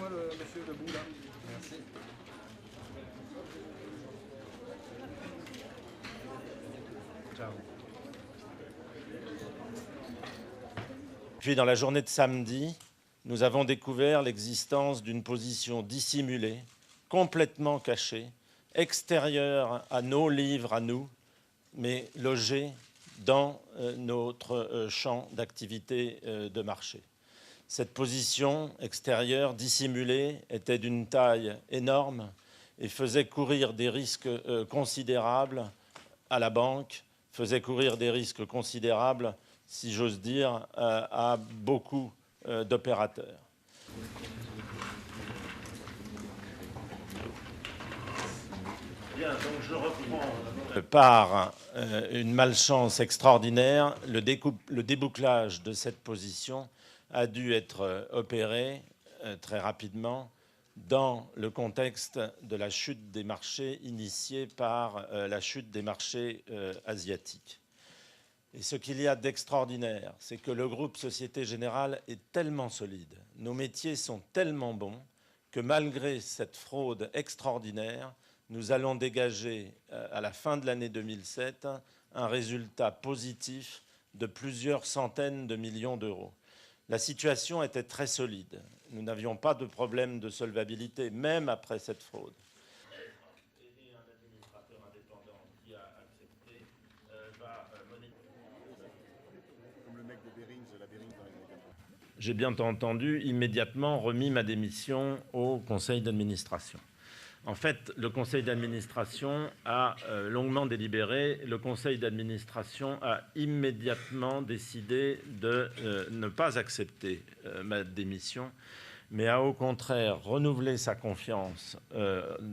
Passez-moi le monsieur debout là. Merci. Ciao. Puis dans la journée de samedi, nous avons découvert l'existence d'une position dissimulée, complètement cachée, extérieure à nos livres, à nous, mais logée dans notre champ d'activité de marché. Cette position extérieure, dissimulée, était d'une taille énorme et faisait courir des risques considérables à la banque, faisait courir des risques considérables, si j'ose dire, à beaucoup d'opérateurs. Bien, donc je reprends. Par une malchance extraordinaire, le débouclage de cette position a dû être opéré très rapidement dans le contexte de la chute des marchés initiée par la chute des marchés asiatiques. Et ce qu'il y a d'extraordinaire, c'est que le groupe Société Générale est tellement solide, nos métiers sont tellement bons, que malgré cette fraude extraordinaire, nous allons dégager à la fin de l'année 2007 un résultat positif de plusieurs centaines de millions d'euros. La situation était très solide. Nous n'avions pas de problème de solvabilité, même après cette fraude. Et un administrateur indépendant qui a accepté va comme le mec de Bearings, la Bearings dans les années 80. J'ai bien entendu immédiatement remis ma démission au conseil d'administration. En fait, le conseil d'administration a longuement délibéré. Le conseil d'administration a immédiatement décidé de ne pas accepter ma démission, mais a au contraire renouvelé sa confiance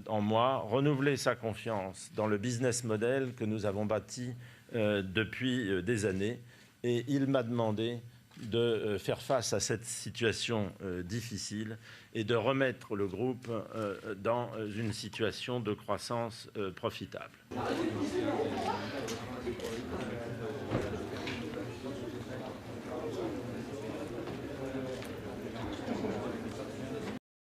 en moi, renouvelé sa confiance dans le business model que nous avons bâti depuis des années. Et il m'a demandé de faire face à cette situation difficile et de remettre le groupe dans une situation de croissance profitable.